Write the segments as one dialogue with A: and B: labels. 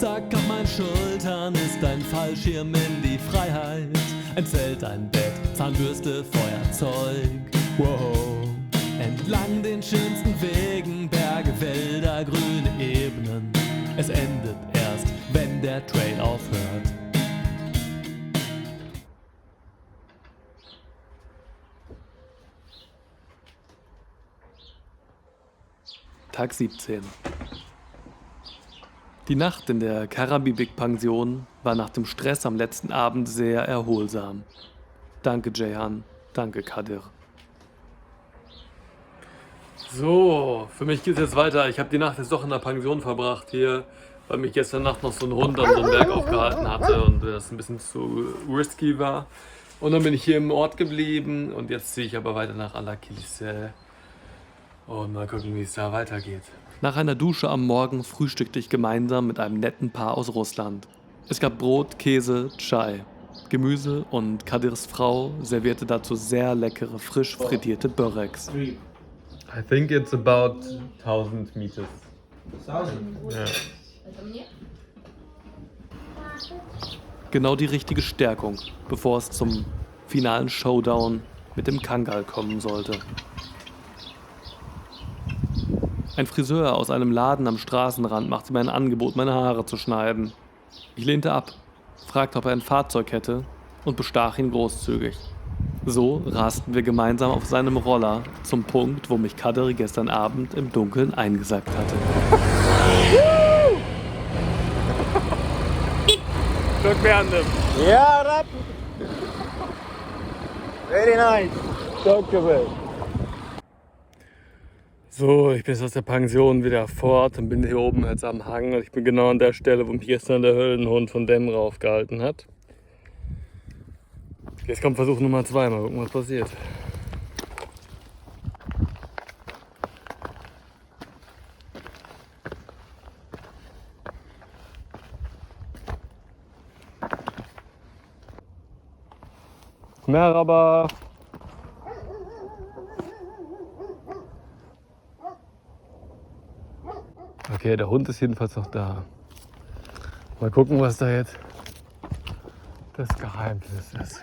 A: Rucksack auf meinen Schultern ist ein Fallschirm in die Freiheit. Ein Zelt, ein Bett, Zahnbürste, Feuerzeug. Wow. Entlang den schönsten Wegen, Berge, Wälder, grüne Ebenen. Es endet erst, wenn der Trail aufhört. Tag 17. Die Nacht in der Karabibik-Pension war nach dem Stress am letzten Abend sehr erholsam. Danke, Ceyhan. Danke, Kadir. So, für mich geht es jetzt weiter. Ich habe die Nacht jetzt doch in der Pension verbracht hier, weil mich gestern Nacht noch so ein Hund an so einem Berg aufgehalten hatte und das ein bisschen zu risky war. Und dann bin ich hier im Ort geblieben und jetzt ziehe ich aber weiter nach Alakilise und mal gucken, wie es da weitergeht. Nach einer Dusche am Morgen frühstückte ich gemeinsam mit einem netten Paar aus Russland. Es gab Brot, Käse, Chai, Gemüse und Kadirs Frau servierte dazu sehr leckere, frisch frittierte Böreks.
B: I think it's about 1000 meters.
C: 1000?
B: Ja.
A: Genau die richtige Stärkung, bevor es zum finalen Showdown mit dem Kangal kommen sollte. Ein Friseur aus einem Laden am Straßenrand machte mir ein Angebot, meine Haare zu schneiden. Ich lehnte ab, fragte, ob er ein Fahrzeug hätte und bestach ihn großzügig. So rasten wir gemeinsam auf seinem Roller zum Punkt, wo mich Kadir gestern Abend im Dunkeln eingesackt hatte.
B: Look behind them.
C: Yeah, Rap. Very nice. Danke, man.
B: So, ich bin jetzt aus der Pension wieder fort und bin hier oben jetzt am Hang und ich bin genau an der Stelle, wo mich gestern der Höllenhund von Demre aufgehalten hat. Jetzt kommt Versuch Nummer 2, mal gucken, was passiert. Merhaba. Okay, der Hund ist jedenfalls noch da. Mal gucken, was da jetzt das Geheimnis ist.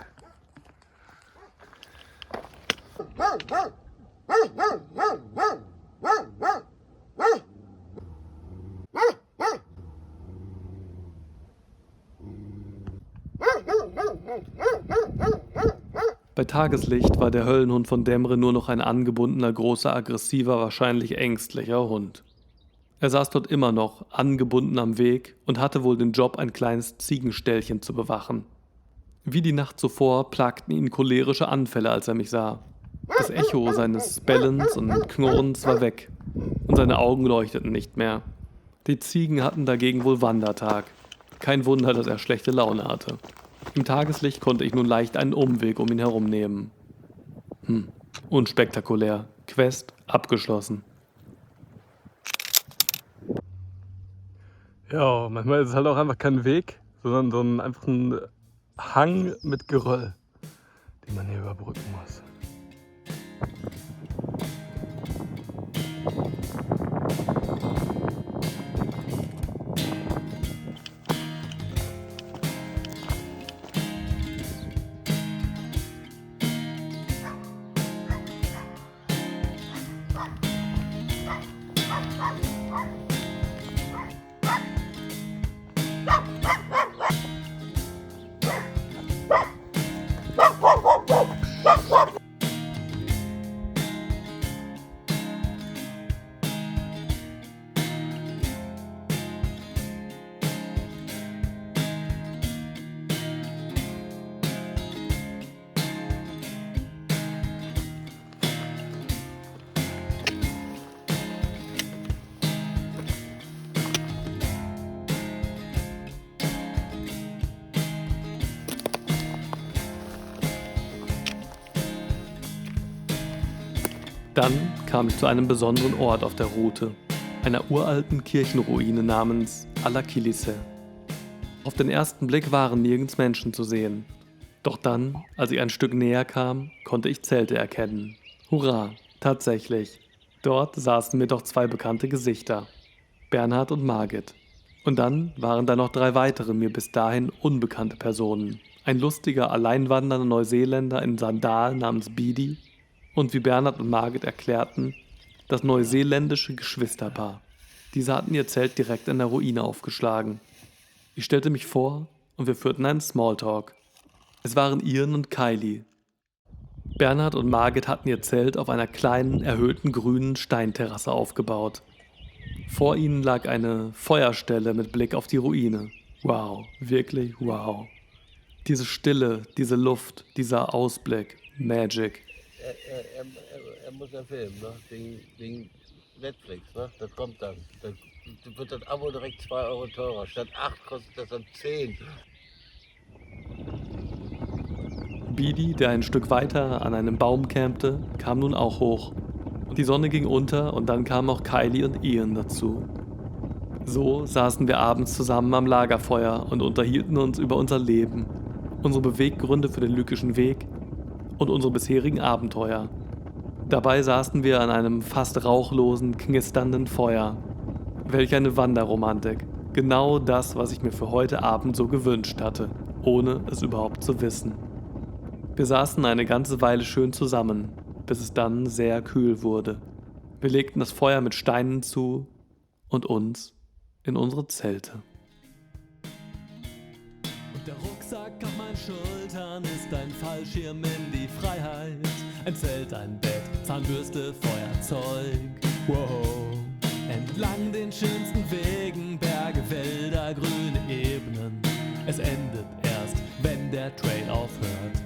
A: Bei Tageslicht war der Höllenhund von Demre nur noch ein angebundener, großer, aggressiver, wahrscheinlich ängstlicher Hund. Er saß dort immer noch, angebunden am Weg und hatte wohl den Job, ein kleines Ziegenställchen zu bewachen. Wie die Nacht zuvor plagten ihn cholerische Anfälle, als er mich sah. Das Echo seines Bellens und Knurrens war weg und seine Augen leuchteten nicht mehr. Die Ziegen hatten dagegen wohl Wandertag. Kein Wunder, dass er schlechte Laune hatte. Im Tageslicht konnte ich nun leicht einen Umweg um ihn herum nehmen. Unspektakulär. Quest abgeschlossen.
B: Ja, manchmal ist es halt auch einfach kein Weg, sondern einfach ein Hang mit Geröll, den man hier überbrücken muss.
A: Dann kam ich zu einem besonderen Ort auf der Route, einer uralten Kirchenruine namens Alakilise. Auf den ersten Blick waren nirgends Menschen zu sehen. Doch dann, als ich ein Stück näher kam, konnte ich Zelte erkennen. Hurra, tatsächlich. Dort saßen mir doch zwei bekannte Gesichter, Bernhard und Margit. Und dann waren da noch 3 weitere mir bis dahin unbekannte Personen. Ein lustiger, alleinwandernder Neuseeländer in Sandalen namens Beatty und wie Bernhard und Margit erklärten, das neuseeländische Geschwisterpaar. Diese hatten ihr Zelt direkt in der Ruine aufgeschlagen. Ich stellte mich vor und wir führten einen Smalltalk. Es waren Ian und Kylie. Bernhard und Margit hatten ihr Zelt auf einer kleinen, erhöhten grünen Steinterrasse aufgebaut. Vor ihnen lag eine Feuerstelle mit Blick auf die Ruine. Wow, wirklich wow. Diese Stille, diese Luft, dieser Ausblick, Magic.
D: Er muss ja filmen, ne? Wegen Netflix, ne? Da kommt dann. Da wird das Abo direkt 2 Euro teurer. Statt 8 kostet das dann 10.
A: Beatty, der ein Stück weiter an einem Baum campte, kam nun auch hoch. Die Sonne ging unter und dann kamen auch Kylie und Ian dazu. So saßen wir abends zusammen am Lagerfeuer und unterhielten uns über unser Leben, unsere Beweggründe für den Lykischen Weg und unsere bisherigen Abenteuer. Dabei saßen wir an einem fast rauchlosen, knisternden Feuer. Welch eine Wanderromantik. Genau das, was ich mir für heute Abend so gewünscht hatte, ohne es überhaupt zu wissen. Wir saßen eine ganze Weile schön zusammen, bis es dann sehr kühl wurde. Wir legten das Feuer mit Steinen zu und uns in unsere Zelte.
E: Und der Rucksack auf meinen Schultern ist ein Fallschirm in die Freiheit. Ein Zelt, ein Bett, Zahnbürste, Feuerzeug. Wow. Entlang den schönsten Wegen, Berge, Wälder, grüne Ebenen. Es endet erst, wenn der Trail aufhört.